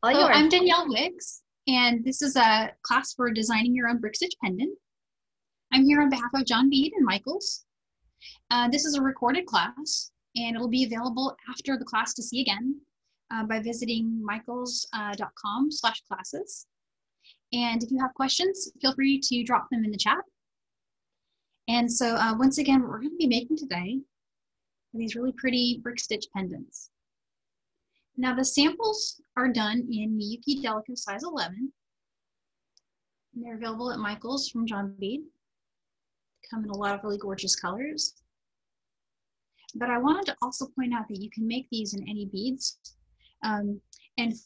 All So yours. I'm Danielle Wicks, and this is a class for designing your own brick stitch pendant. I'm here on behalf of John Bead and Michaels. This is a recorded class, and it'll be available after the class to see again by visiting michaels.com/classes. And if you have questions, feel free to drop them in the chat. And so once again, what we're going to be making today are these really pretty brick stitch pendants. Now the samples are done in Miyuki Delica size 11. And they're available at Michaels from John Bead. Come in a lot of really gorgeous colors. But I wanted to also point out that you can make these in any beads. And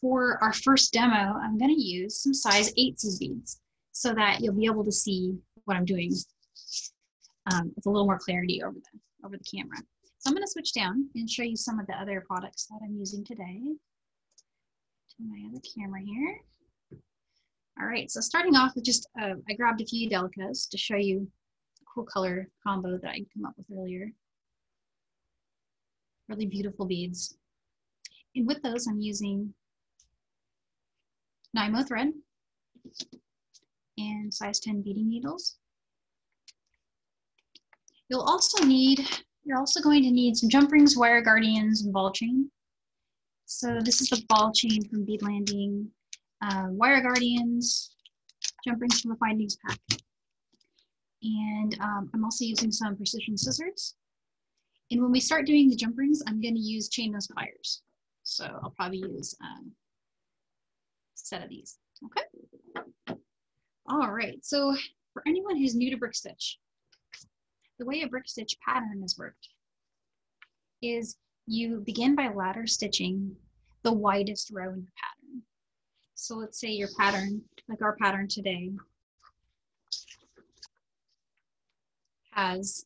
for our first demo, I'm going to use some size 8s beads so that you'll be able to see what I'm doing with a little more clarity over the camera. So I'm going to switch down and show you some of the other products that I'm using today. To my other camera here. All right, so starting off with just, I grabbed a few Delicas to show you a cool color combo that I came up with earlier. Really beautiful beads. And with those, I'm using Nymo thread and size 10 beading needles. You're also going to need some jump rings, wire guardians, and ball chain. So this is the ball chain from Bead Landing, wire guardians, jump rings from the findings pack. And I'm also using some precision scissors. And when we start doing the jump rings, I'm going to use chain nose pliers. So I'll probably use a set of these, okay? All right, so for anyone who's new to brick stitch, the way a brick stitch pattern is worked is you begin by ladder stitching the widest row in your pattern. So let's say your pattern, like our pattern today, has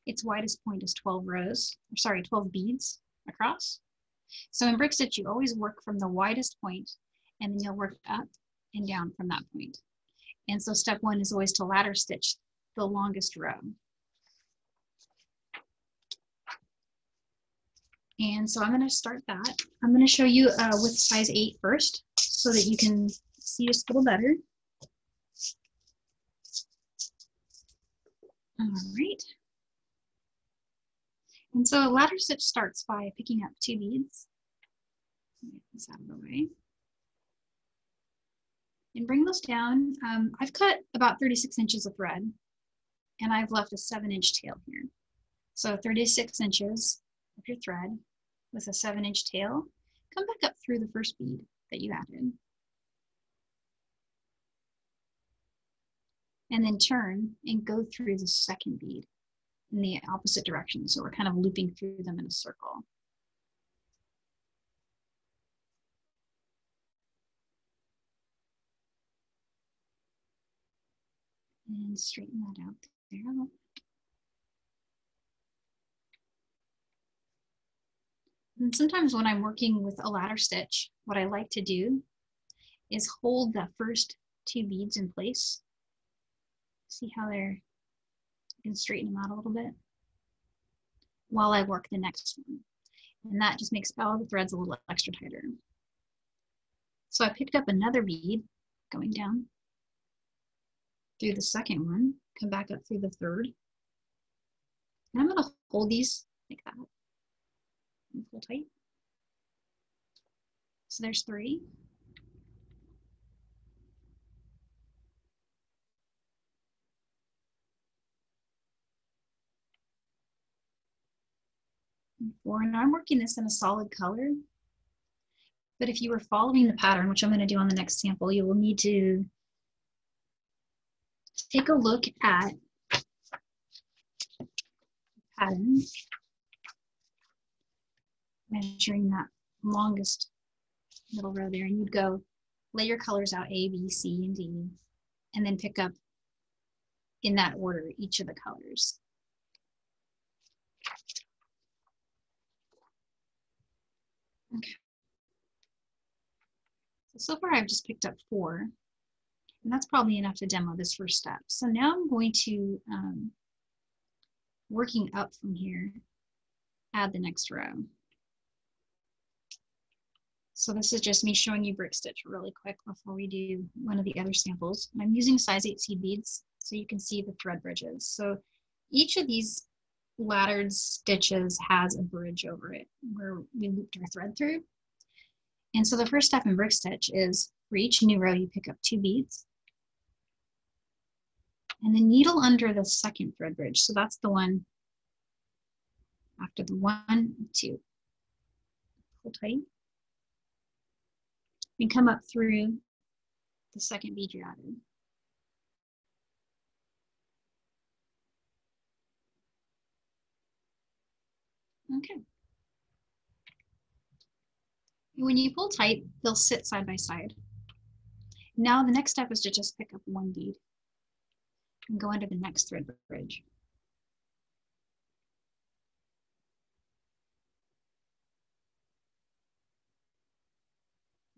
its widest point is 12 beads across. So in brick stitch, you always work from the widest point, and then you'll work up and down from that point. And so step one is always to ladder stitch the longest row. And so I'm going to start that. I'm going to show you with size 8 first, so that you can see just a little better. All right. And so a ladder stitch starts by picking up 2 beads. Get this out of the way. And bring those down. I've cut about 36 inches of thread, and I've left a 7-inch tail here. So 36 inches of your thread with a 7-inch tail. Come back up through the first bead that you added. And then turn and go through the second bead in the opposite direction. So we're kind of looping through them in a circle. And straighten that out there. And sometimes when I'm working with a ladder stitch, what I like to do is hold the first 2 beads in place. See how you can straighten them out a little bit while I work the next one. And that just makes all the threads a little extra tighter. So I picked up another bead going down through the second one, come back up through the third. And I'm going to hold these like that. And pull tight. So there's 3. And 4. And I'm working this in a solid color. But if you were following the pattern, which I'm going to do on the next sample, you will need to take a look at the pattern, measuring that longest middle row there, and you'd go lay your colors out A, B, C, and D, and then pick up in that order each of the colors. Okay. So far I've just picked up 4, and that's probably enough to demo this first step. So now I'm going to, working up from here, add the next row. So this is just me showing you brick stitch really quick before we do one of the other samples. And I'm using size 8 seed beads so you can see the thread bridges. So each of these laddered stitches has a bridge over it where we looped our thread through. And so the first step in brick stitch is for each new row you pick up 2 beads and the needle under the second thread bridge. So that's the one after the 1, 2. Pull tight and come up through the second bead you added. Okay. When you pull tight, they'll sit side by side. Now the next step is to just pick up 1 bead and go under the next thread bridge.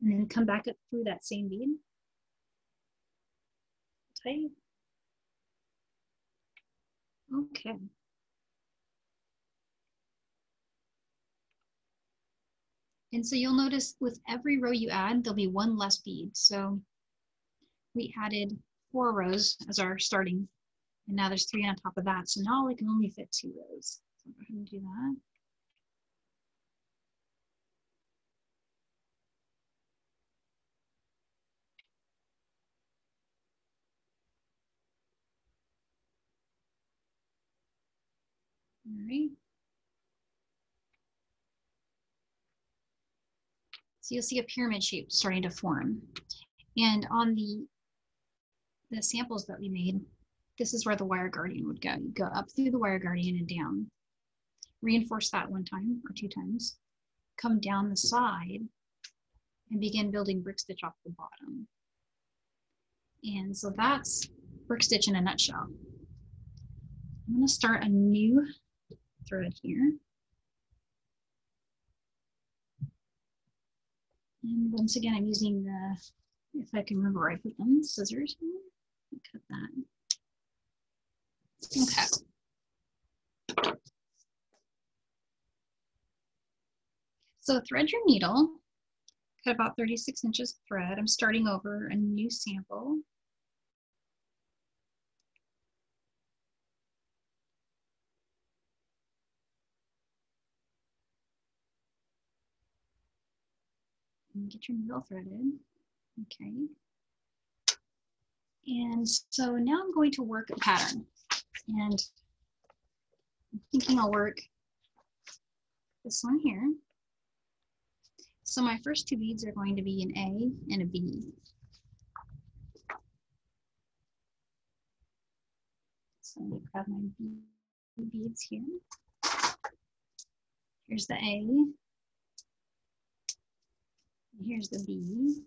And then come back up through that same bead. Tight. Okay. And so you'll notice with every row you add, there'll be 1 less bead. So we added 4 rows as our starting, and now there's 3 on top of that. So now we can only fit 2 rows. So go ahead and do that. All right. So you'll see a pyramid shape starting to form. And on the samples that we made, this is where the wire guardian would go. You go up through the wire guardian and down. Reinforce that 1 time or 2 times. Come down the side and begin building brick stitch off the bottom. And so that's brick stitch in a nutshell. I'm going to start a new thread here. And once again, I'm using the, if I can remember where I put them, scissors here. Cut that. Okay. So thread your needle, cut about 36 inches of thread. I'm starting over a new sample. And get your needle threaded. Okay. And so now I'm going to work a pattern. And I'm thinking I'll work this one here. So my first 2 beads are going to be an A and a B. So I'm going to grab my B beads here. Here's the A. Here's the B.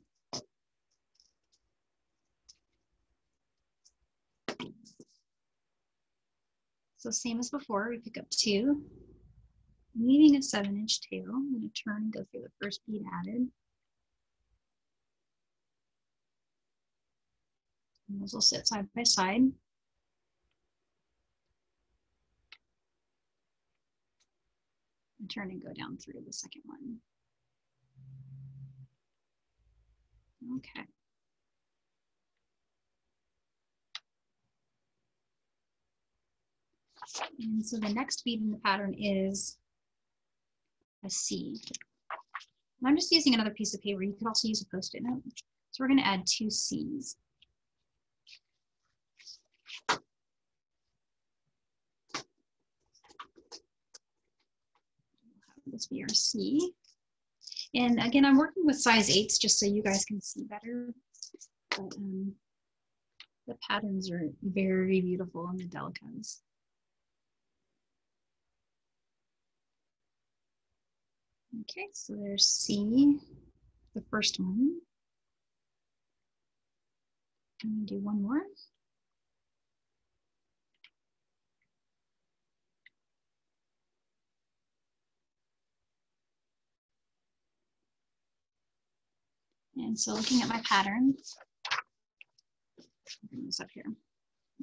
So same as before, we pick up 2, leaving a 7-inch tail. I'm going to turn and go through the first bead added. And those will sit side by side. And turn and go down through the second one. Okay. And so the next bead in the pattern is a C. And I'm just using another piece of paper. You could also use a Post-it note. So we're going to add 2 C's. This be our C. And again, I'm working with size 8s just so you guys can see better. But the patterns are very beautiful in the Delicas. Okay, so there's C, the first one. I'm going to do 1 more. And so looking at my pattern, I'll bring this up here.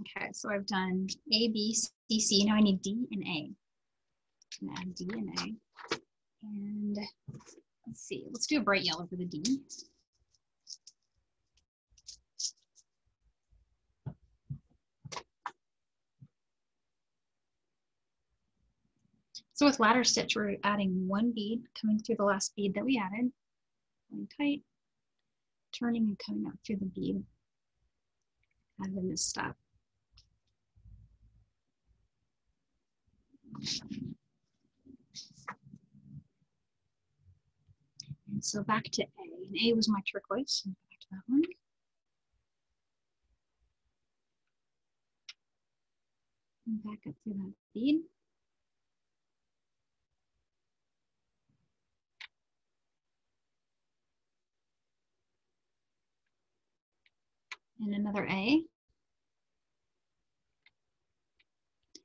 Okay, so I've done A, B, C, C. Now I need D and A. I'm going to add D and A. And Let's see, let's do a bright yellow for the D. So with ladder stitch, we're adding one bead, coming through the last bead that we added, going tight, turning and coming up through the bead added in this step. And so back to A, and A was my turquoise, so back to that one. And back up through that bead. And another A.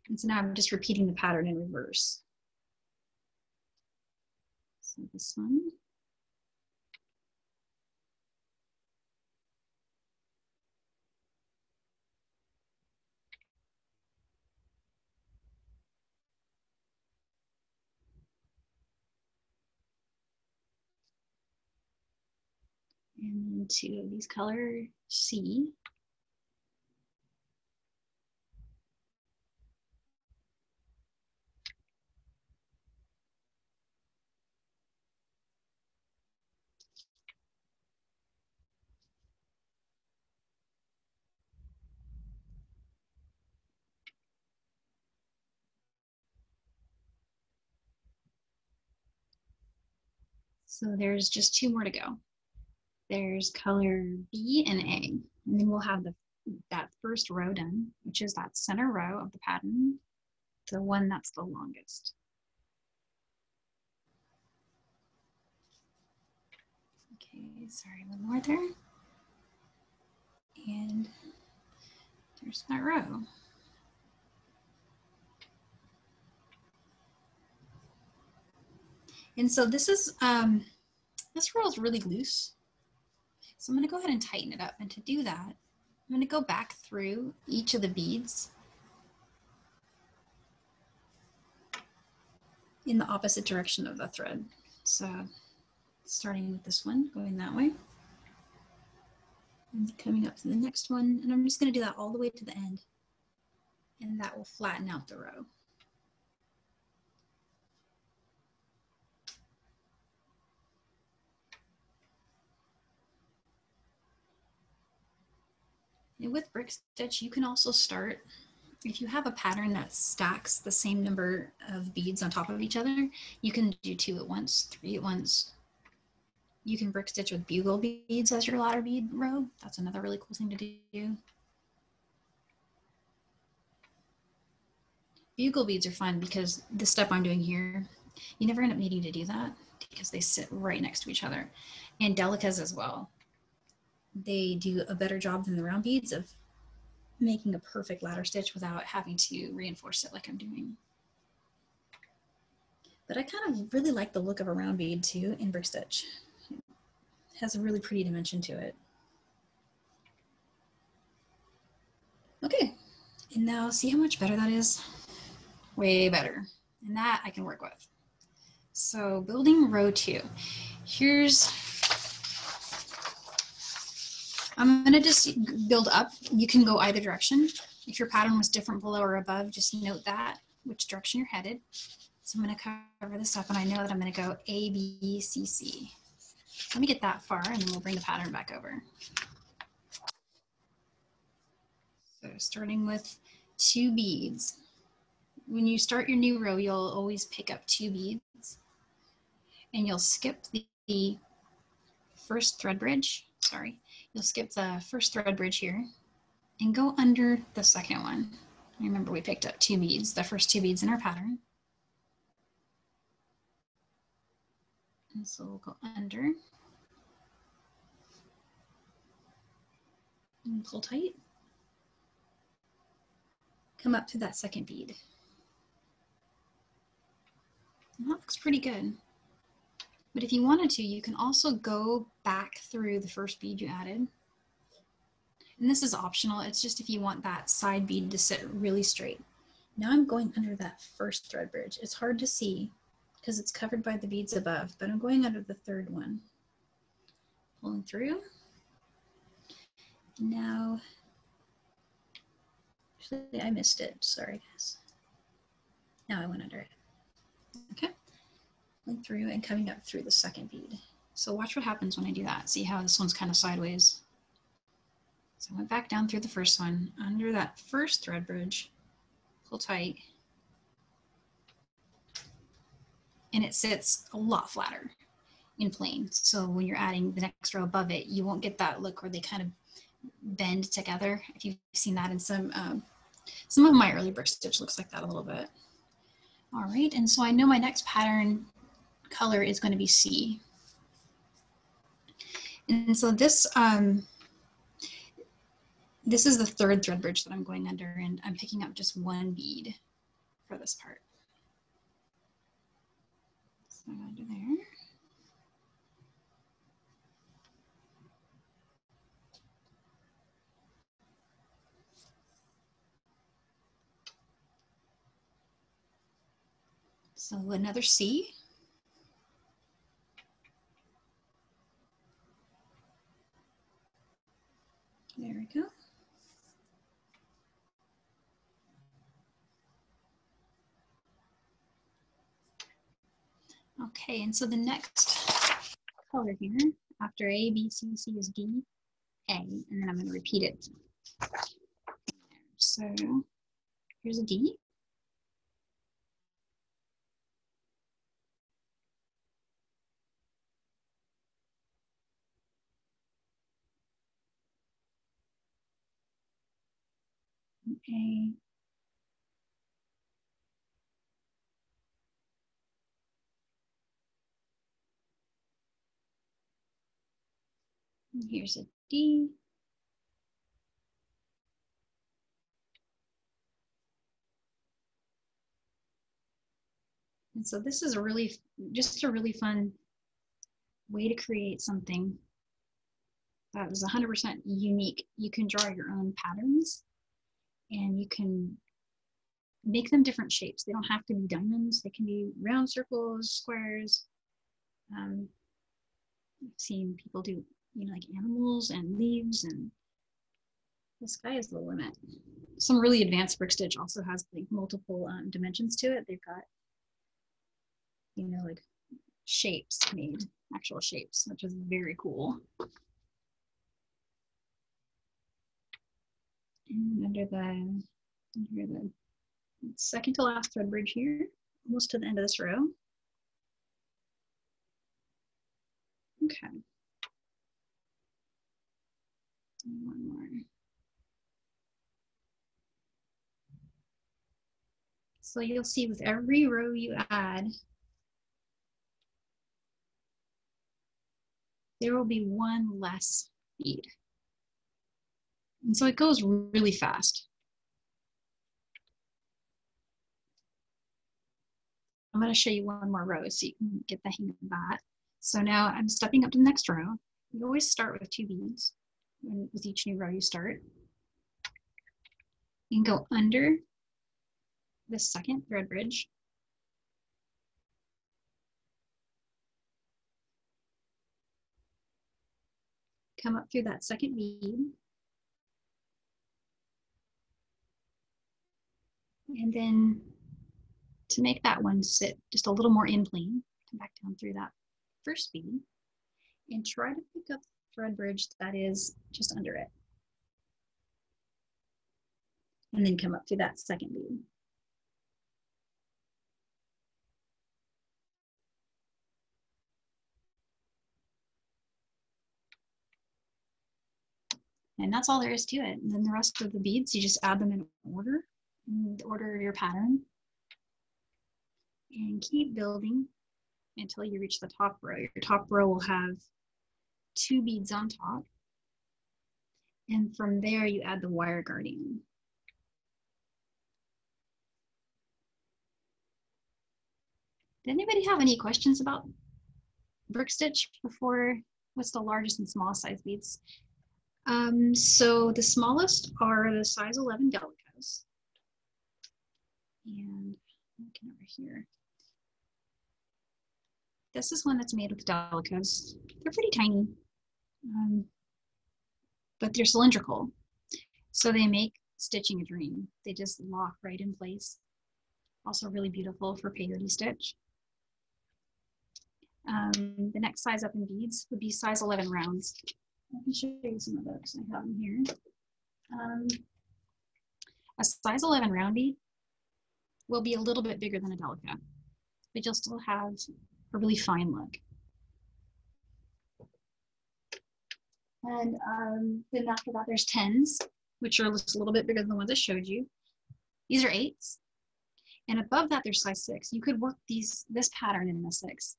And so now I'm just repeating the pattern in reverse. So this one. And then two of these color C. So there's just two more to go. There's color B and A, and then we'll have that first row done, which is that center row of the pattern, the one that's the longest. Okay, sorry, one more there. And there's that row. And so this is, this row is really loose. So I'm gonna go ahead and tighten it up. And to do that, I'm gonna go back through each of the beads in the opposite direction of the thread. So starting with this one, going that way, and coming up to the next one. And I'm just gonna do that all the way to the end. And that will flatten out the row. And with brick stitch, you can also start, if you have a pattern that stacks the same number of beads on top of each other, you can do 2 at once, 3 at once. You can brick stitch with bugle beads as your ladder bead row. That's another really cool thing to do. Bugle beads are fun because the step I'm doing here, you never end up needing to do that because they sit right next to each other. And Delicas as well. They do a better job than the round beads of making a perfect ladder stitch without having to reinforce it like I'm doing. But I kind of really like the look of a round bead too in brick stitch. It has a really pretty dimension to it. Okay, and now see how much better that is? Way better. And that I can work with. So building row 2. I'm gonna just build up. You can go either direction. If your pattern was different below or above, just note that, which direction you're headed. So I'm gonna cover this up and I know that I'm gonna go A, B, C, C. Let me get that far and then we'll bring the pattern back over. So starting with 2 beads. When you start your new row, you'll always pick up 2 beads and you'll skip the first thread bridge, you'll skip the first thread bridge here and go under the second one. Remember we picked up 2 beads, the first 2 beads in our pattern. And so we'll go under and pull tight. Come up to that second bead. And that looks pretty good. But if you wanted to, you can also go back through the first bead you added. And this is optional. It's just if you want that side bead to sit really straight. Now I'm going under that first thread bridge. It's hard to see, because it's covered by the beads above, but I'm going under the third one. Pulling through. Now, actually I missed it, sorry guys. Now I went under it. Okay, pulling through and coming up through the second bead. So watch what happens when I do that. See how this one's kind of sideways. So I went back down through the first one, under that first thread bridge, pull tight, and it sits a lot flatter in plain. So when you're adding the next row above it, you won't get that look where they kind of bend together. If you've seen that in some of my early brick stitch looks like that a little bit. All right, and so I know my next pattern color is going to be C. And so this this is the third thread bridge that I'm going under, and I'm picking up just one bead for this part. So under there. So another C. There we go. Okay, and so the next color here, after A, B, C, C is D, A, and then I'm going to repeat it. So here's a D. A. And here's a D. And so this is just a really fun way to create something that is 100% unique. You can draw your own patterns and you can make them different shapes. They don't have to be diamonds. They can be round circles, squares. I've seen people do, you know, like animals and leaves, and the sky is the limit. Some really advanced brick stitch also has like multiple dimensions to it. They've got, you know, like shapes made, actual shapes, which is very cool. And under the second to last thread bridge here, almost to the end of this row. Okay. And one more. So you'll see with every row you add, there will be one less bead. And so it goes really fast. I'm going to show you one more row so you can get the hang of that. So now I'm stepping up to the next row. You always start with 2 beads. And with each new row you start. You can go under the second thread bridge. Come up through that second bead. And then to make that one sit just a little more in plane, come back down through that first bead and try to pick up the thread bridge that is just under it. And then come up through that second bead. And that's all there is to it. And then the rest of the beads, you just add them in the order of your pattern. And keep building until you reach the top row. Your top row will have 2 beads on top. And from there, you add the wire guardian. Did anybody have any questions about brick stitch before? What's the largest and smallest size beads? So the smallest are the size 11 Delicas. And looking over here. This is one that's made with Delicas. They're pretty tiny, but they're cylindrical. So they make stitching a dream. They just lock right in place. Also really beautiful for peyote stitch. The next size up in beads would be size 11 rounds. I can show you some of those. I have them here. A size 11 round bead will be a little bit bigger than a Delica, but you'll still have a really fine look. And then after that, there's 10s, which are just a little bit bigger than the ones I showed you. These are 8s. And above that, there's size 6. You could work this pattern in the 6.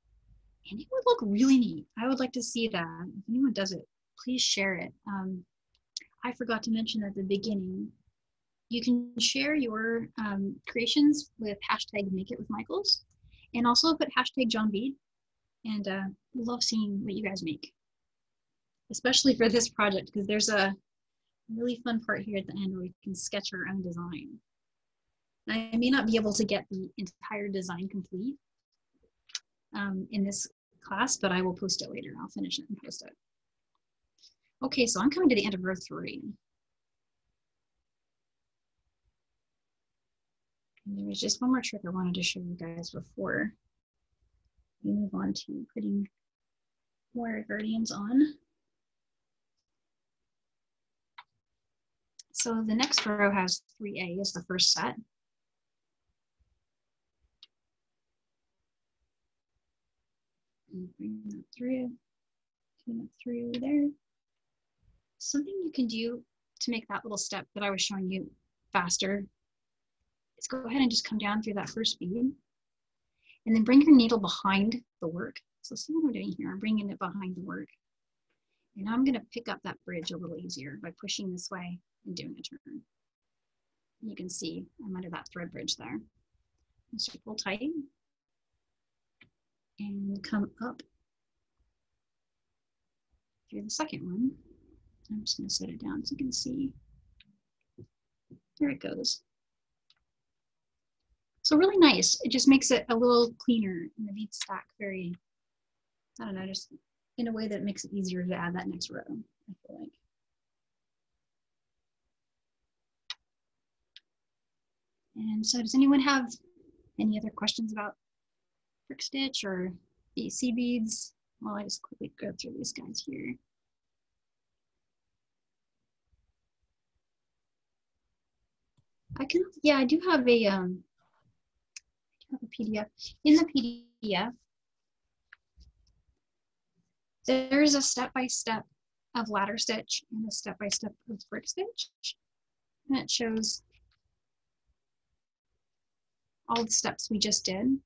And it would look really neat. I would like to see that. If anyone does it, please share it. I forgot to mention at the beginning, you can share your creations with hashtag #MakeItWithMichaels, and also put hashtag John Bead. And we love seeing what you guys make, especially for this project, because there's a really fun part here at the end where we can sketch our own design. I may not be able to get the entire design complete in this class, but I will post it later. I'll finish it and post it. Okay, so I'm coming to the end of row 3. And there was just one more trick I wanted to show you guys before we move on to putting wire guardians on. So the next row has 3A as the first set. And bring that through there. Something you can do to make that little step that I was showing you faster is go ahead and just come down through that first bead and then bring your needle behind the work. So see what I'm doing here? I'm bringing it behind the work. And I'm going to pick up that bridge a little easier by pushing this way and doing a turn. You can see I'm under that thread bridge there. So pull tight and come up through the second one. I'm just going to set it down so you can see. There it goes. So really nice. It just makes it a little cleaner and the beads stack very, I don't know, just in a way that makes it easier to add that next row, I feel like. And so does anyone have any other questions about brick stitch or the sea beads? Well, I just quickly go through these guys here. I do have a PDF. In the PDF, there's a step-by-step of ladder stitch and a step-by-step of brick stitch. And it shows all the steps we just did.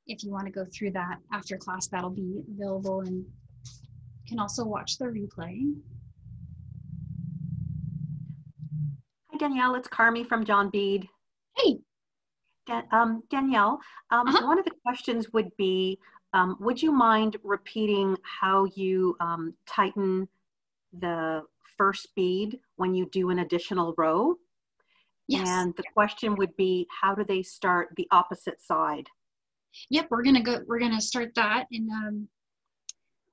If you want to go through that after class, that'll be available, and you can also watch the replay. Hi, Danielle. It's Carmi from John Bead. Hey. Danielle, one of the questions would be, would you mind repeating how you tighten the first bead when you do an additional row? Yes. And the question would be, how do they start the opposite side? Yep, we're gonna start that. And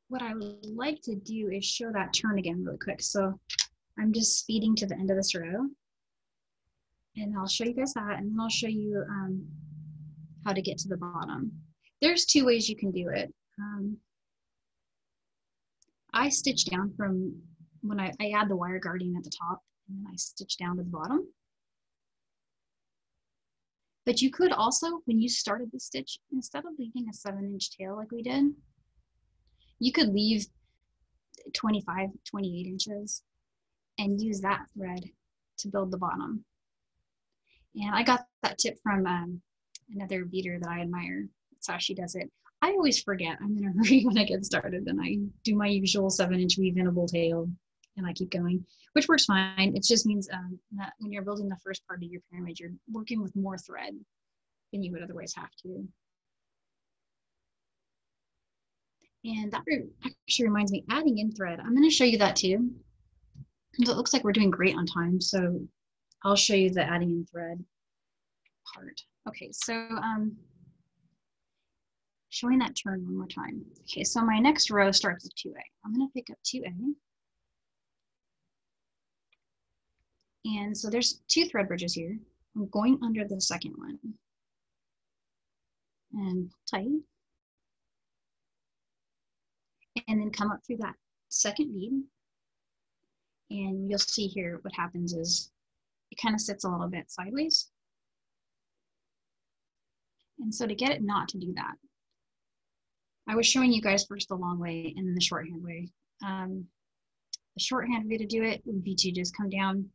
what I would like to do is show that turn again really quick. So I'm just speeding to the end of this row. And I'll show you guys that, and then I'll show you how to get to the bottom. There's 2 ways you can do it. I stitch down from when I add the wire guarding at the top, and then I stitch down to the bottom. But you could also, when you started the stitch, instead of leaving a 7-inch tail like we did, you could leave 25, 28 inches and use that thread to build the bottom. And I got that tip from another beader that I admire. That's how she does it. I always forget. I'm in a hurry when I get started, and I do my usual 7-inch weave-inable tail, and I keep going, which works fine. It just means that when you're building the first part of your pyramid, you're working with more thread than you would otherwise have to. And that actually reminds me, adding in thread. I'm going to show you that too. So it looks like we're doing great on time, so I'll show you the adding in thread part. Okay, so Showing that turn one more time. Okay, so my next row starts with 2A. I'm gonna pick up 2A. And so there's 2 thread bridges here. I'm going under the second one. And tight. And then come up through that second bead. And you'll see here what happens is it kind of sits a little bit sideways. And so to get it not to do that, I was showing you guys first the long way and then the shorthand way. The shorthand way to do it would be to just come down,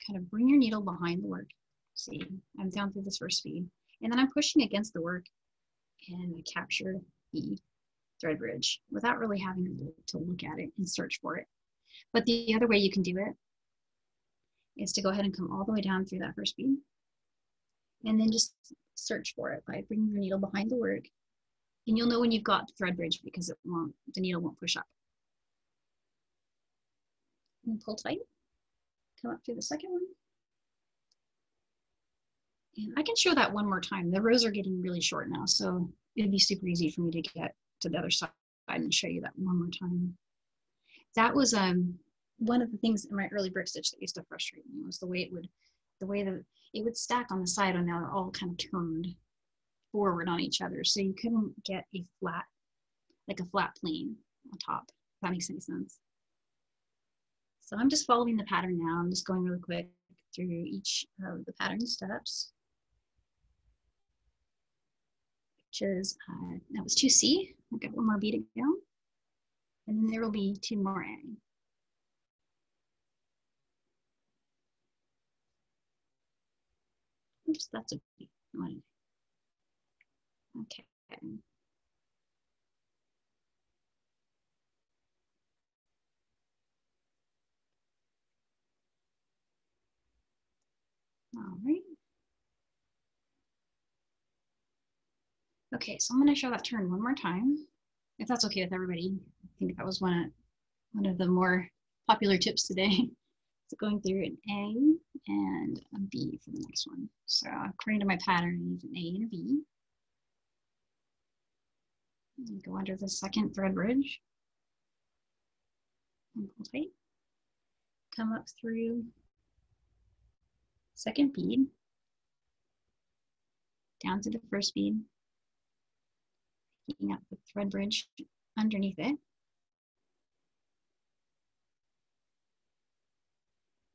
kind of bring your needle behind the work. See, I'm down through this first bead, and then I'm pushing against the work and I capture the thread bridge without really having to look at it and search for it. But the other way you can do it is to go ahead and come all the way down through that first bead and then just search for it by bringing your needle behind the work. And you'll know when you've got the thread bridge because the needle won't push up. And pull tight, come up through the second one. And I can show that one more time. The rows are getting really short now, so it'd be super easy for me to get to the other side and show you that one more time. That was one of the things in my early brick stitch that used to frustrate me was the way that it would stack on the side when they're all kind of turned forward on each other. So you couldn't get a flat, like a flat plane on top, if that makes any sense. So I'm just following the pattern now. I'm just going really quick through each of the pattern steps, which is, that was 2C. I've got one more bead to go. And then there will be 2 more A. Oops, that's a B. Okay. All right. Okay, so I'm going to show that turn one more time, if that's okay with everybody. I think that was one of the more popular tips today. So going through an A and a B for the next one. So according to my pattern, I use an A and a B. And go under the second thread bridge. And pull tight. Come up through second bead. Down to the first bead. Picking up the thread bridge underneath it.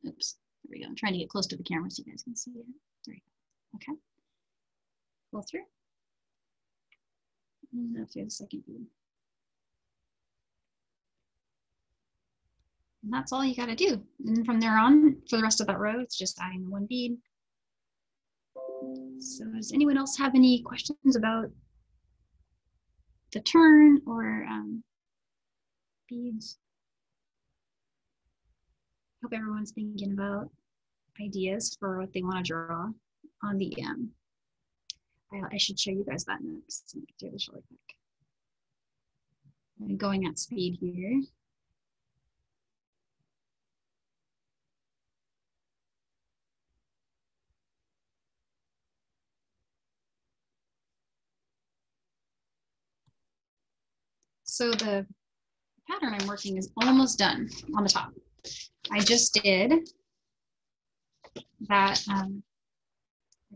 Oops, there we go. I'm trying to get close to the camera so you guys can see it. There we go. Okay. Pull through. And up through the second bead. And that's all you got to do. And from there on, for the rest of that row, it's just adding the 1 bead. So does anyone else have any questions about the turn or beads? Hope everyone's thinking about ideas for what they want to draw on the I should show you guys that next. Let me do this really quick. I'm going at speed here. So the pattern I'm working is almost done on the top. I just did that, I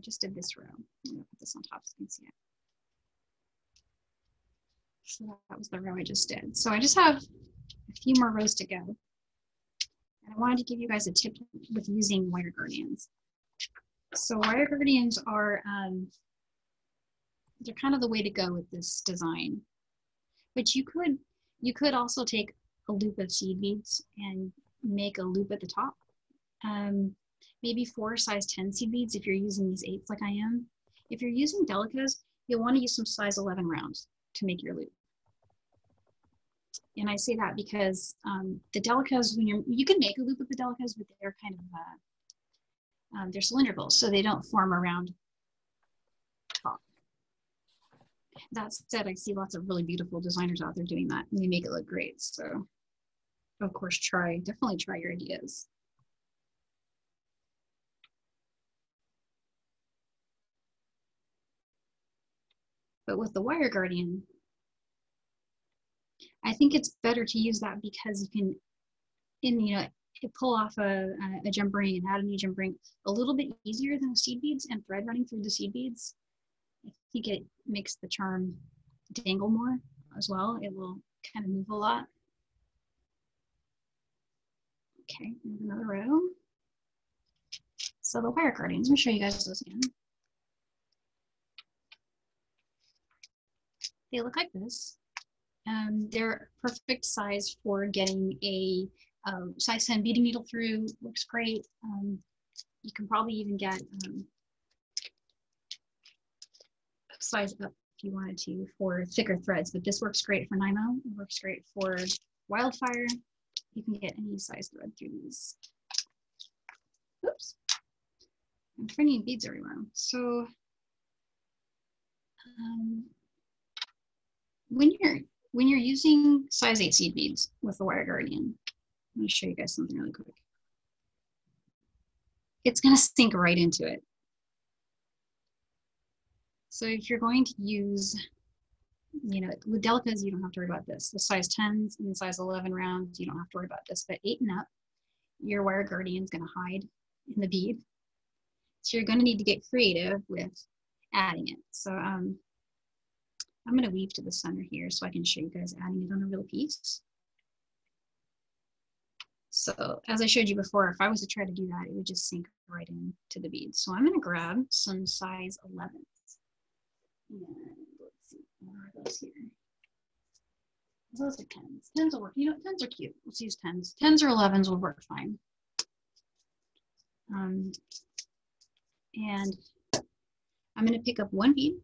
just did this row. I'm gonna put this on top so you can see it. So that was the row I just did. So I just have a few more rows to go. And I wanted to give you guys a tip with using wire guardians. So wire guardians are, they're kind of the way to go with this design. But you could also take a loop of seed beads and make a loop at the top. Maybe 4 size 10 seed beads if you're using these 8s like I am. If you're using Delicas, you'll want to use some size 11 rounds to make your loop. And I say that because the Delicas, when you can make a loop with the Delicas, but they're kind of, they're cylindrical, so they don't form around top. That said, I see lots of really beautiful designers out there doing that, and they make it look great. So, of course, definitely try your ideas. But with the wire guardian, I think it's better to use that because you can, you know, pull off a jump ring and add a new jump ring a little bit easier than the seed beads and thread running through the seed beads. I think it makes the charm dangle more as well. It will kind of move a lot. Okay, another row. So the wire guardians, let me show you guys those again. They look like this. They're perfect size for getting a size 10 beading needle through. Works great. You can probably even get size up if you wanted to for thicker threads, but this works great for Nylon. It works great for wildfire. You can get any size thread through these. Oops, I'm bringing beads everywhere. So when you're using size 8 seed beads with the wire guardian, let me show you guys something really quick. It's going to sink right into it. So if you're going to use, you know, with Delicas, you don't have to worry about this. The size 10s and size 11 rounds, you don't have to worry about this. But 8 and up, your wire guardian is going to hide in the bead. So you're going to need to get creative with adding it. So I'm going to weave to the center here so I can show you guys adding it on a real piece. So as I showed you before, if I was to try to do that, it would just sink right into the bead. So I'm going to grab some size 11s. And let's see, where are those here? Those are 10s. 10s will work. You know, 10s are cute. Let's use 10s. 10s or 11s will work fine. And I'm going to pick up one bead.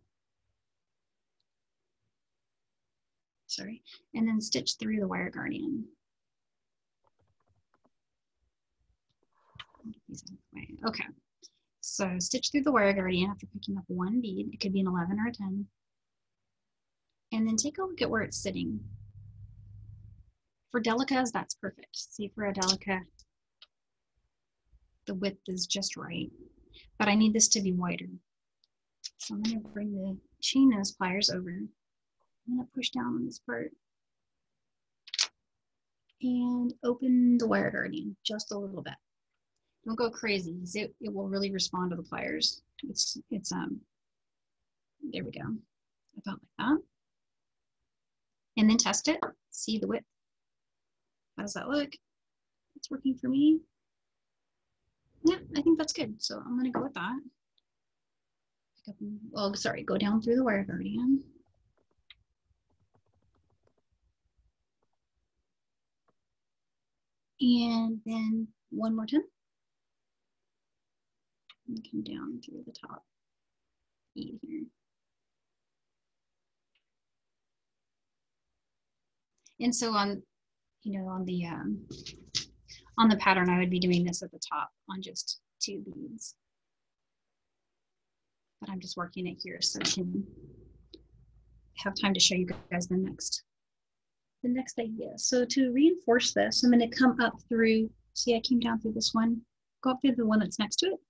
Sorry. And then stitch through the wire guardian. Okay. So stitch through the wire guardian after picking up one bead. It could be an 11 or a 10. And then take a look at where it's sitting. For Delicas, that's perfect. See, for a Delica, the width is just right. But I need this to be wider. So I'm going to bring the chain nose pliers over. I'm going to push down on this part. And open the wire guardian just a little bit. Don't go crazy, because it will really respond to the pliers. There we go, about like that. And then test it, see the width. How does that look? It's working for me. Yeah, I think that's good. So I'm gonna go with that. Pick up, oh, sorry, go down through the wire guardian. And then one more time. And come down through the top bead here. And so on, you know, on the pattern, I would be doing this at the top on just 2 beads. But I'm just working it here so I can have time to show you guys the next idea. So to reinforce this, I'm going to come up through, see, I came down through this one, go up through the one that's next to it,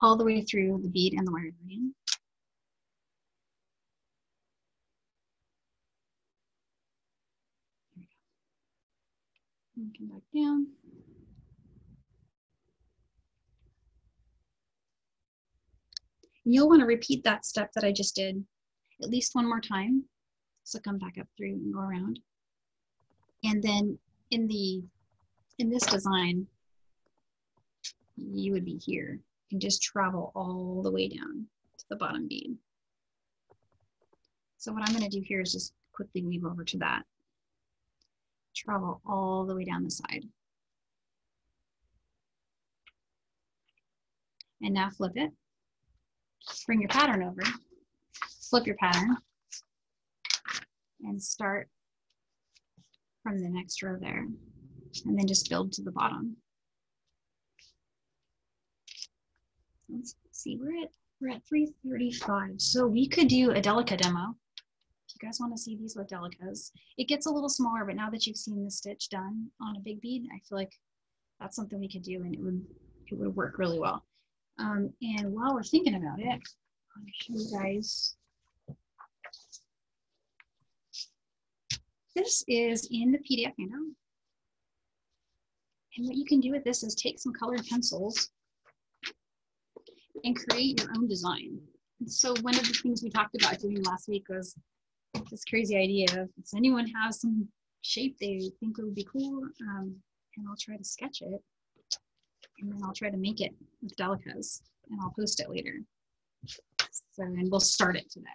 all the way through the bead and the wire guardian. There we go. And come back down. You'll want to repeat that step that I just did at least one more time. So come back up through and go around. And then in this design, you would be here and just travel all the way down to the bottom bead. So what I'm going to do here is just quickly weave over to that. Travel all the way down the side. And now flip it. Bring your pattern over. Flip your pattern. And start from the next row there. And then just build to the bottom. Let's see, we're at 3:35. So we could do a Delica demo. If you guys want to see these with Delicas. It gets a little smaller, but now that you've seen the stitch done on a big bead, I feel like that's something we could do and it would work really well. And while we're thinking about it, I'll show you guys this is in the PDF handout. And what you can do with this is take some colored pencils and create your own design. And so one of the things we talked about doing last week was this crazy idea of, does anyone have some shape they think would be cool? And I'll try to sketch it. And then I'll try to make it with Delica's, and I'll post it later. So, and we'll start it today.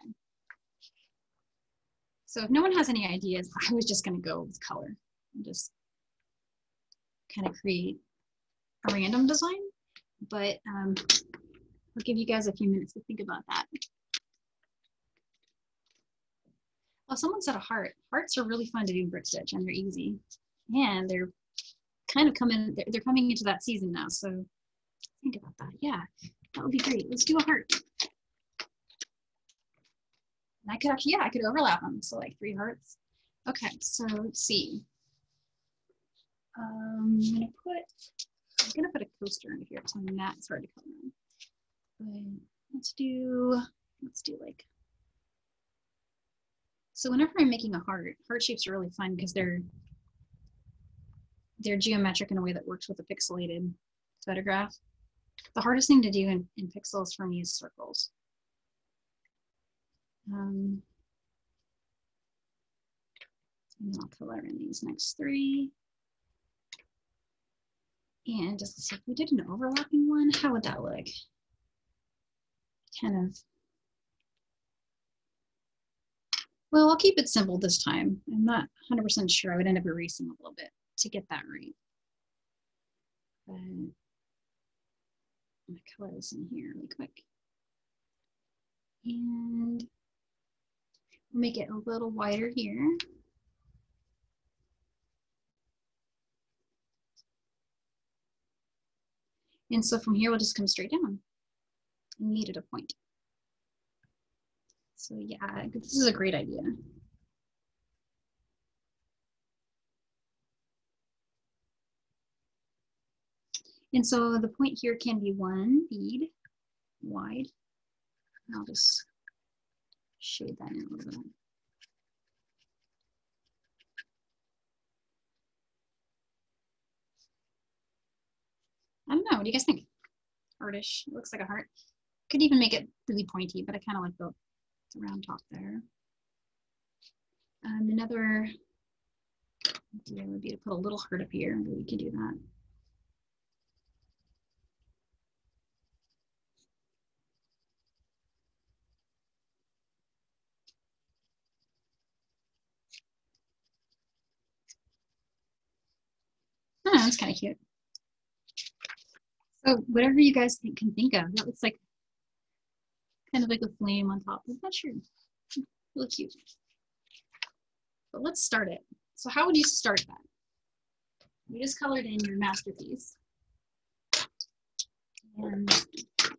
So if no one has any ideas, I was just going to go with color and just kind of create a random design. But I'll give you guys a few minutes to think about that. Oh, someone said a heart. Hearts are really fun to do in brick stitch, and they're easy. And they're kind of coming, they're coming into that season now. So think about that. Yeah, that would be great. Let's do a heart. And I could actually, yeah, I could overlap them. So like 3 hearts. Okay, so let's see. I'm gonna put a coaster under here. It's not, it's hard to color on. But let's do like, so whenever I'm making a heart shapes are really fun because they're geometric in a way that works with a pixelated photograph. The hardest thing to do in pixels for me is circles. And I'll color in these next 3. And just let's see if we did an overlapping one, how would that look? Kind of, well, I'll keep it simple this time. I'm not 100% sure. I would end up erasing a little bit to get that right. But I'm gonna color this in here really quick. And we'll make it a little wider here. And so from here, we'll just come straight down and meet at a point. So yeah, this is a great idea. And so the point here can be 1 bead wide. I'll just shade that in a little bit. I don't know, what do you guys think? Heartish, it looks like a heart. Could even make it really pointy, but I kind of like the round top there. Another idea would be to put a little heart up here. Maybe we could do that. Oh, that's kind of cute. So whatever you guys can think of, that looks like kind of like a flame on top. I'm not sure. Really cute. But let's start it. So how would you start that? You just colored in your masterpiece. And to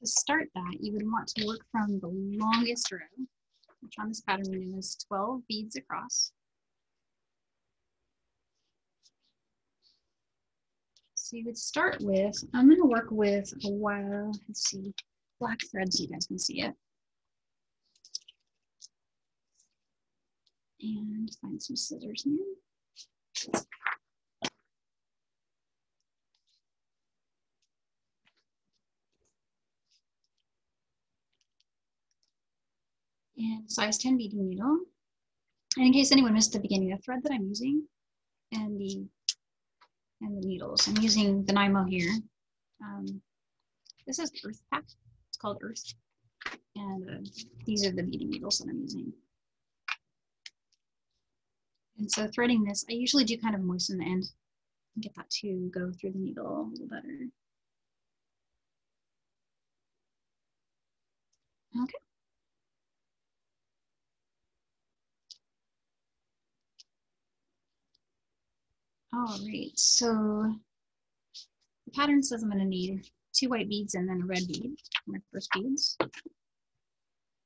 start that, you would want to work from the longest row, which on this pattern we know is 12 beads across. So you would start with, I'm going to work with a while, let's see, black thread so you guys can see it. And find some scissors here. And size 10 beading needle. And in case anyone missed the beginning, the thread that I'm using and the needles. I'm using the Nymo here. This is Earth Pack. It's called Earth. And these are the beading needles that I'm using. And so threading this, I usually do kind of moisten the end and get that to go through the needle a little better. Okay. All right, so the pattern says I'm gonna need 2 white beads and then a red bead for my first beads. So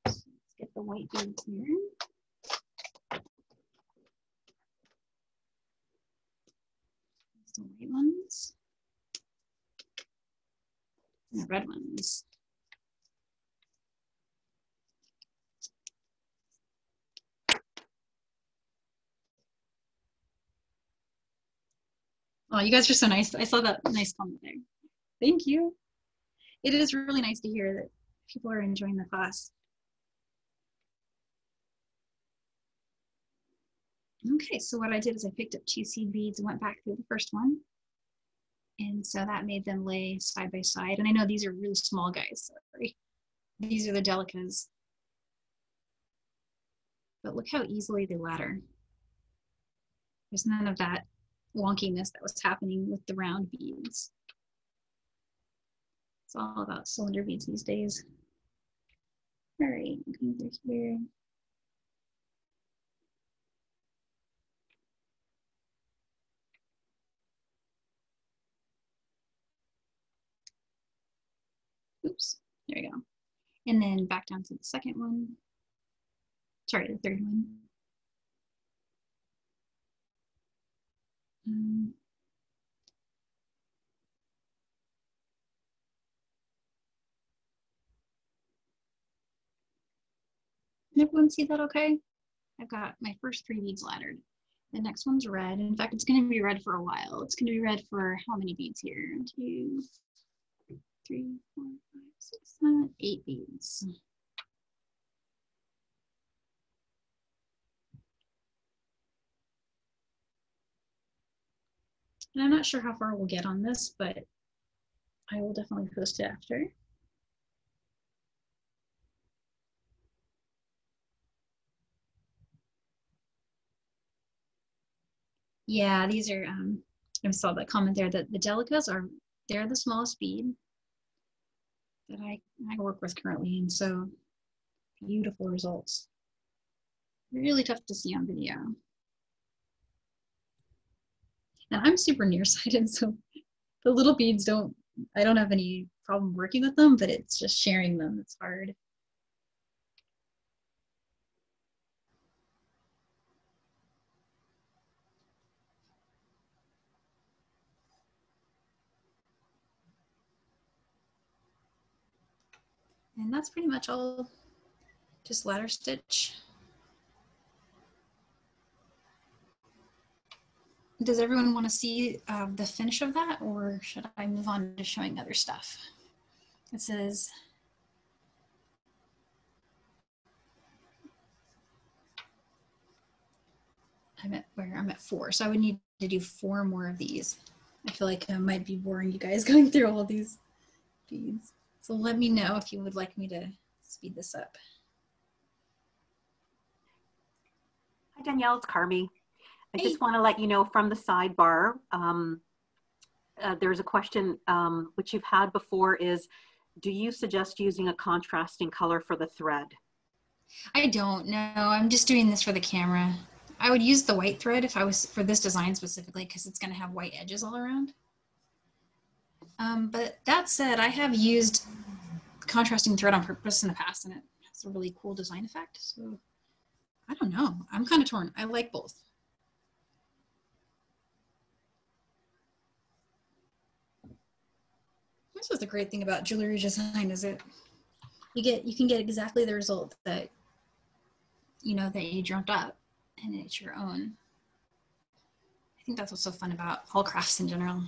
let's get the white beads here. The white ones and the red ones. Oh, you guys are so nice. I saw that nice comment there. Thank you. It is really nice to hear that people are enjoying the class. Okay, so what I did is I picked up 2 seed beads and went back through the first one. And so that made them lay side by side. And I know these are really small guys, sorry. These are the Delicas. But look how easily they ladder. There's none of that wonkiness that was happening with the round beads. It's all about cylinder beads these days. All right, going through here. Oops, there we go. And then back down to the second one. Sorry, the third one. Everyone see that okay? I've got my first 3 beads laddered. The next one's red. In fact, it's going to be red for a while. It's going to be red for how many beads here? 2, 3, 4, 5, 6, 7, 8 beads. And I'm not sure how far we'll get on this, but I will definitely post it after. Yeah, these are, I saw that comment there that the Delicas are, they're the smallest bead that I work with currently. And so beautiful results. Really tough to see on video. And I'm super nearsighted, so the little beads I don't have any problem working with them, but it's just sharing them that's hard. And that's pretty much all, just ladder stitch. Does everyone want to see the finish of that, or should I move on to showing other stuff? It says, I'm at 4, so I would need to do 4 more of these. I feel like I might be boring you guys going through all these beads. So let me know if you would like me to speed this up. Hi Danielle, it's Carmi. I just want to let you know from the sidebar, there's a question which you've had before is, do you suggest using a contrasting color for the thread? I don't know. I'm just doing this for the camera. I would use the white thread if I was for this design specifically, because it's going to have white edges all around. But that said, I have used contrasting thread on purpose in the past, and it has a really cool design effect. So I don't know. I'm kind of torn. I like both. This is the great thing about jewelry design, is it you can get exactly the result that that you dreamt up, and it's your own. I think that's what's so fun about all crafts in general.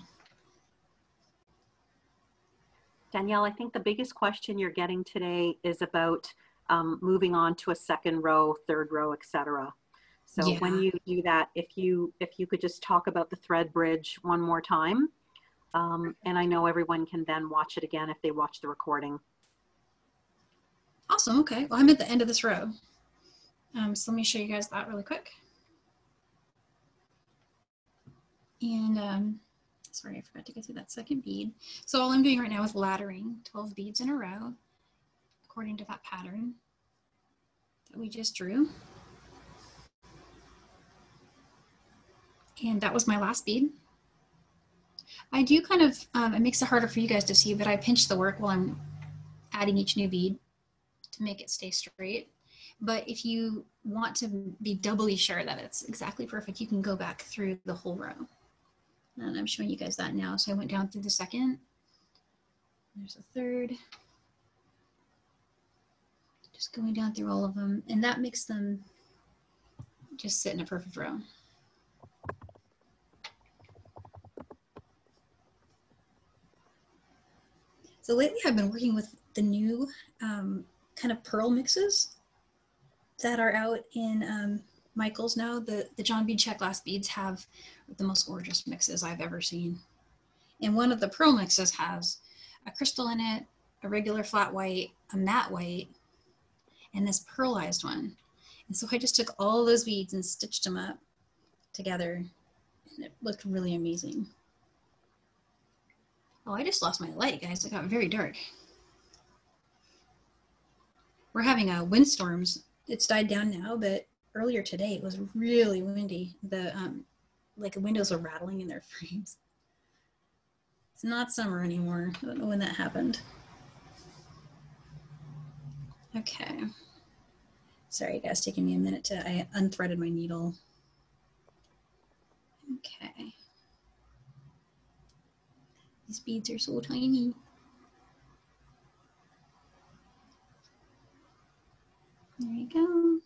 Danielle, I think the biggest question you're getting today is about moving on to a second row, third row, etc. So when you do that, if you could just talk about the thread bridge one more time, and I know everyone can then watch it again if they watch the recording. Awesome. Okay. Well, I'm at the end of this row. So let me show you guys that really quick. And sorry, I forgot to go through that second bead. So all I'm doing right now is laddering 12 beads in a row according to that pattern that we just drew. And that was my last bead. I do kind of, it makes it harder for you guys to see, but I pinch the work while I'm adding each new bead to make it stay straight. But if you want to be doubly sure that it's exactly perfect, you can go back through the whole row. And I'm showing you guys that now. So I went down through the second. There's a third. Just going down through all of them. And that makes them just sit in a perfect row. So lately I've been working with the new kind of pearl mixes that are out in Michael's now. The John Bead Check Glass beads have the most gorgeous mixes I've ever seen. And one of the pearl mixes has a crystal in it, a regular flat white, a matte white, and this pearlized one. And so I just took all those beads and stitched them up together, and it looked really amazing. Oh, I just lost my light, guys. It got very dark. We're having windstorms. It's died down now, but earlier today it was really windy. Like the windows are rattling in their frames. It's not summer anymore. I don't know when that happened. Okay. Sorry, guys, taking me a minute I unthreaded my needle. Okay. These beads are so tiny. There you go.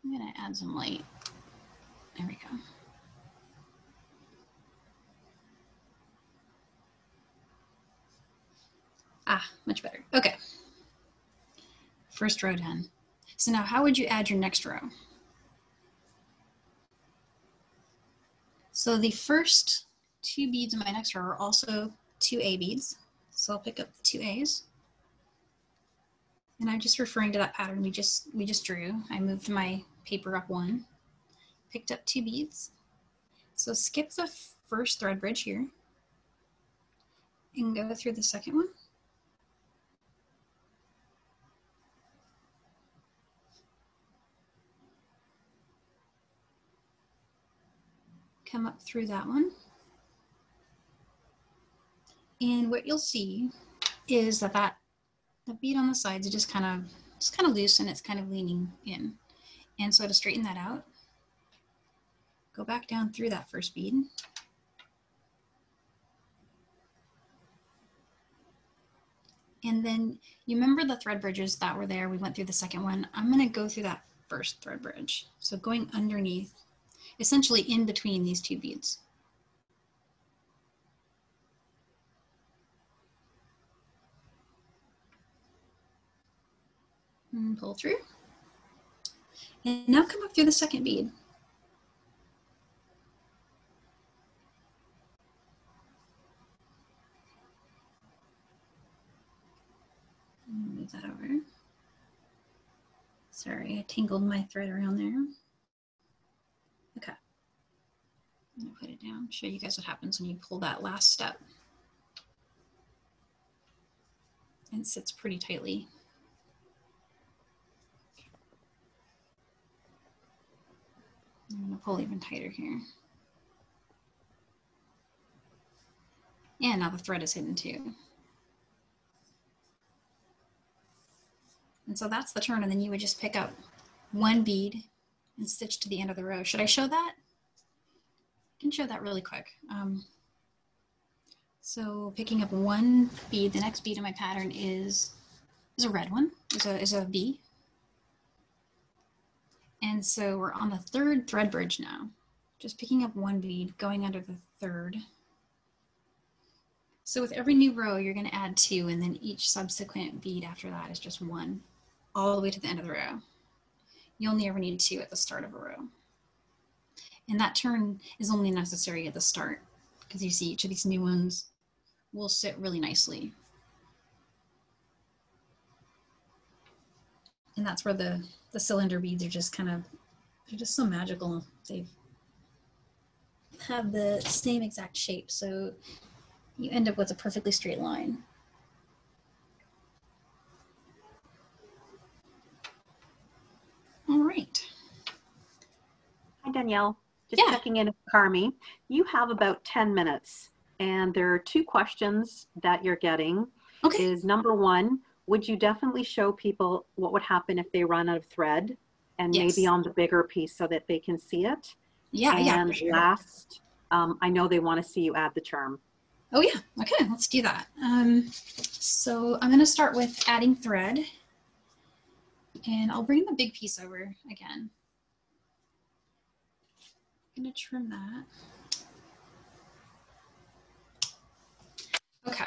I'm gonna add some light. There we go. Ah, much better. Okay. First row done. So now how would you add your next row? So the first 2 beads in my next row are also 2 A beads. So I'll pick up the 2 A's. And I'm just referring to that pattern we just drew. I moved my paper up 1, picked up 2 beads. So skip the first thread bridge here and go through the second one. Come up through that one. And what you'll see is that the bead on the sides is just kind of loose and it's kind of leaning in. And so to straighten that out, go back down through that first bead. And then you remember the thread bridges that were there, we went through the second one. I'm gonna go through that first thread bridge. So going underneath, essentially in between these 2 beads. And pull through. And now come up through the second bead. Move that over. Sorry, I tangled my thread around there. Okay. I'm gonna put it down, show you guys what happens when you pull that last step. And it sits pretty tightly. I'm gonna pull even tighter here. And now the thread is hidden too. And so that's the turn, and then you would just pick up 1 bead and stitch to the end of the row. Should I show that? I can show that really quick. So picking up 1 bead, the next bead in my pattern is a red one, is a B. And so we're on the 3rd thread bridge now. Just picking up 1 bead, going under the 3rd. So with every new row, you're gonna add 2, and then each subsequent bead after that is just 1, all the way to the end of the row. You only ever need 2 at the start of a row. And that turn is only necessary at the start, because you see each of these new ones will sit really nicely. And that's where the cylinder beads are just they're just so magical. They have the same exact shape, so you end up with a perfectly straight line. All right. Hi, Danielle. Just checking in with Carmi. You have about 10 minutes, and there are 2 questions that you're getting. Okay. Is number 1, would you definitely show people what would happen if they run out of thread, and maybe on the bigger piece so that they can see it? Yeah, and for sure. Last, I know they want to see you add the charm. Oh yeah, okay, let's do that. So I'm gonna start with adding thread, and I'll bring the big piece over again. I'm gonna trim that. Okay.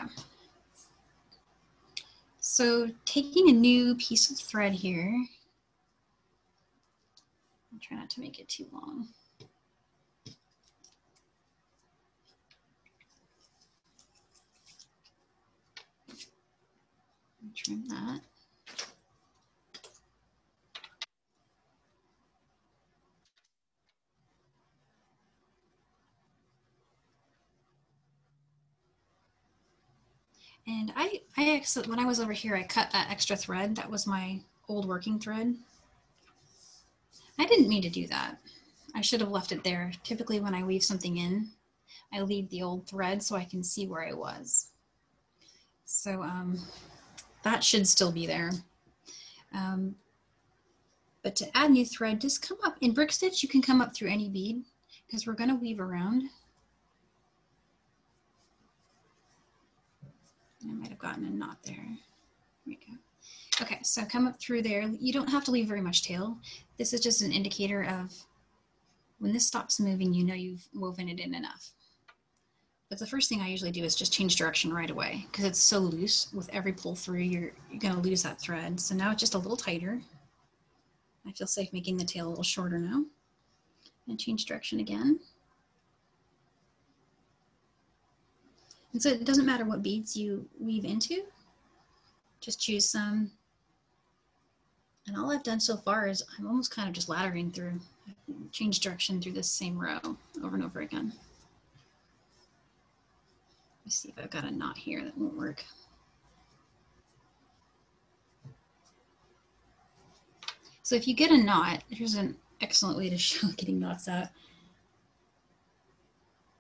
So taking a new piece of thread here, I'll try not to make it too long. Trim that. And I actually, when I was over here, I cut that extra thread. That was my old working thread. I didn't mean to do that. I should have left it there. Typically when I weave something in, I leave the old thread so I can see where I was. So that should still be there. But to add new thread, just come up. In brick stitch, you can come up through any bead because we're gonna weave around. I might have gotten a knot there. Here we go. Okay, so come up through there. You don't have to leave very much tail. This is just an indicator of when this stops moving, you know you've woven it in enough. But the first thing I usually do is just change direction right away because it's so loose. With every pull through, you're gonna lose that thread. So now it's just a little tighter. I feel safe making the tail a little shorter now. And change direction again. And so it doesn't matter what beads you weave into, just choose some. And all I've done so far is I'm almost kind of just laddering through, change direction through this same row over and over again. Let me see if I've got a knot here that won't work. So if you get a knot, here's an excellent way to show getting knots out.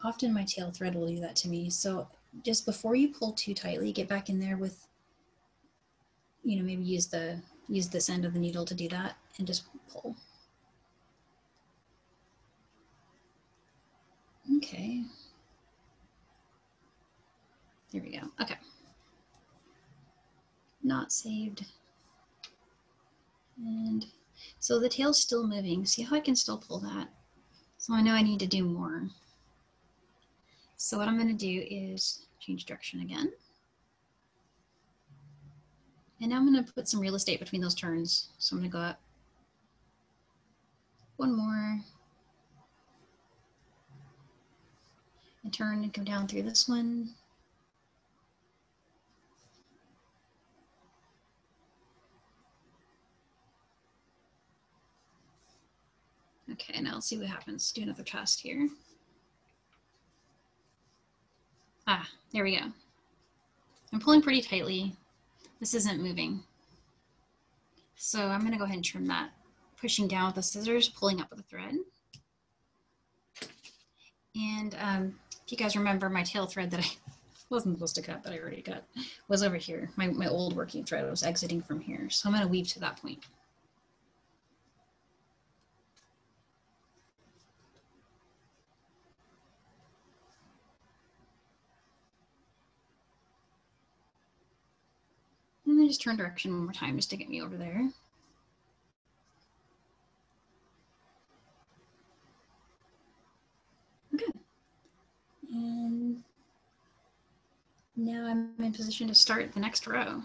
Often my tail thread will do that to me. So just before you pull too tightly, get back in there with, you know, maybe use this end of the needle to do that and just pull. Okay. There we go. Okay. Knot saved. And so the tail's still moving. See how I can still pull that? So I know I need to do more. So what I'm going to do is change direction again. And now I'm going to put some real estate between those turns. So I'm going to go up one more and turn and come down through this one. Okay, now let's see what happens. Do another cast here. Ah, there we go. I'm pulling pretty tightly. This isn't moving. So I'm gonna go ahead and trim that, pushing down with the scissors, pulling up with the thread. And if you guys remember, my tail thread that I wasn't supposed to cut, but I already cut, was over here. My old working thread was exiting from here. So I'm gonna weave to that point. And then just turn direction one more time just to get me over there. Okay. And now I'm in position to start the next row.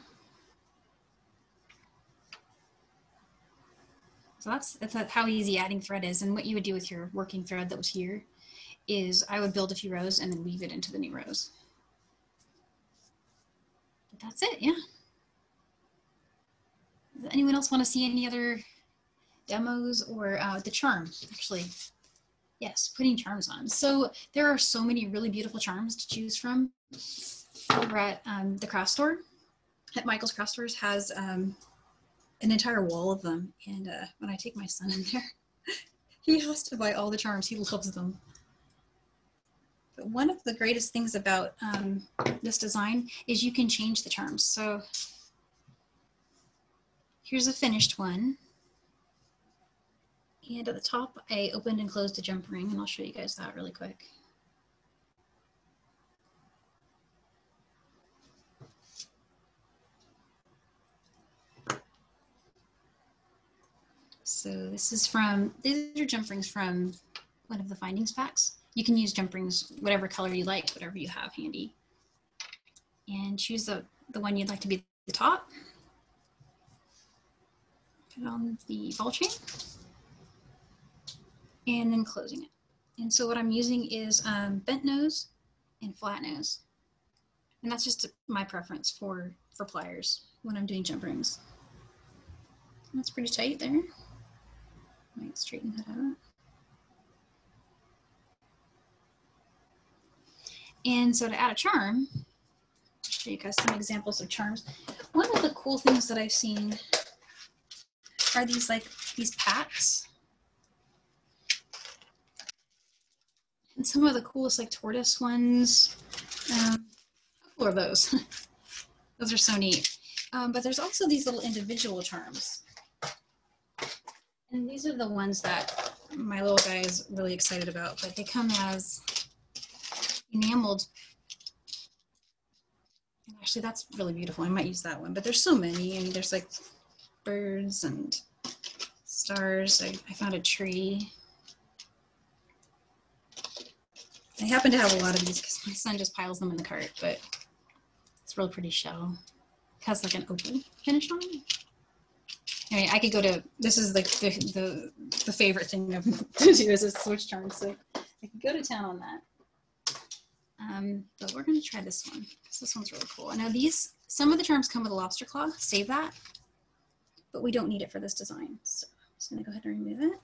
So that's how easy adding thread is. And what you would do with your working thread that was here is I would build a few rows and then weave it into the new rows. But that's it, yeah. Does anyone else want to see any other demos or the charm, actually? Yes, putting charms on. So there are so many really beautiful charms to choose from. Over at the craft store, at Michael's Craft Stores, has an entire wall of them. And when I take my son in there, he has to buy all the charms. He loves them. But one of the greatest things about this design is you can change the charms. So here's a finished one. And at the top, I opened and closed a jump ring, and I'll show you guys that really quick. So this is from, these are jump rings from one of the findings packs. You can use jump rings, whatever color you like, whatever you have handy. and choose the one you'd like to be the top. Put it on the ball chain, and then closing it. And so what I'm using is bent nose and flat nose. And that's just my preference for pliers when I'm doing jump rings. That's pretty tight there. Might straighten that out. And so to add a charm, I'll show you guys some examples of charms. One of the cool things that I've seen are these packs. And some of the coolest tortoise ones. How cool are those? Those are so neat. But there's also these little individual charms. And these are the ones that my little guy is really excited about, but they come as enameled. And actually, that's really beautiful. I might use that one, but there's so many. I mean, there's birds and stars. I found a tree. I happen to have a lot of these because my son just piles them in the cart, but it's a really pretty shell. It has an opal finish on it. Anyway, I could go to, this is the favorite thing to do is a switch charm, so I could go to town on that. But we're gonna try this one, because this one's really cool. Now some of the charms come with a lobster claw, save that, but we don't need it for this design. So I'm just gonna go ahead and remove it.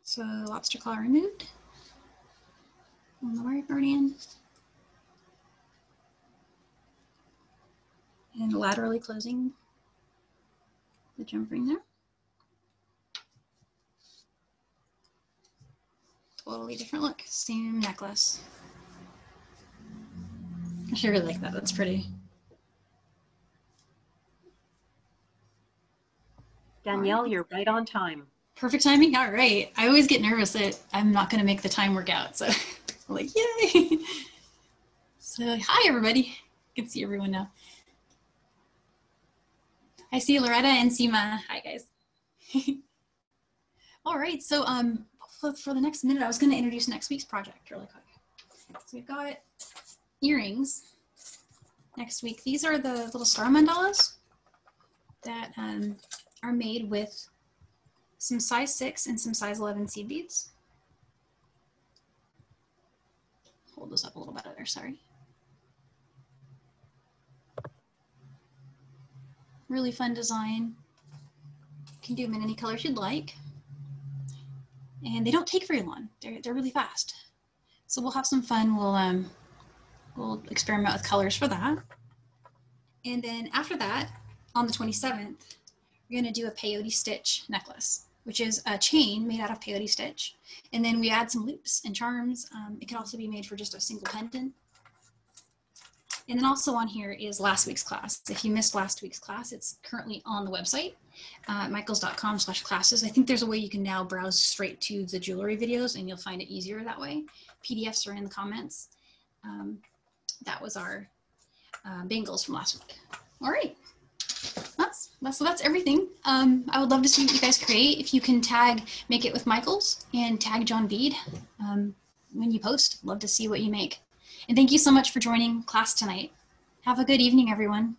So lobster claw removed on the wire guardian. And laterally closing the jump ring there. Totally different look, same necklace. I actually really like that, that's pretty. Danielle, you're right on time. Perfect timing, all right. I always get nervous that I'm not gonna make the time work out, so I'm like, yay. So hi everybody, I can see everyone now. I see Loretta and Seema. Hi, guys. All right, so for the next minute, I was going to introduce next week's project really quick. So we've got earrings next week. These are the little star mandalas that are made with some size 6 and some size 11 seed beads. Hold those up a little better, sorry. Really fun design. You can do them in any colors you'd like. And they don't take very long. They're really fast. So we'll have some fun. We'll experiment with colors for that. And then after that, on the 27th, we're gonna do a peyote stitch necklace, which is a chain made out of peyote stitch. And then we add some loops and charms. It can also be made for just a single pendant. And then also on here is last week's class. If you missed last week's class, it's currently on the website, michaels.com/classes. I think there's a way you can now browse straight to the jewelry videos and you'll find it easier that way. PDFs are in the comments. That was our bangles from last week. All right, that's everything. I would love to see what you guys create. If you can tag Make It With Michaels and tag John Bead when you post, love to see what you make. And thank you so much for joining class tonight. Have a good evening, everyone.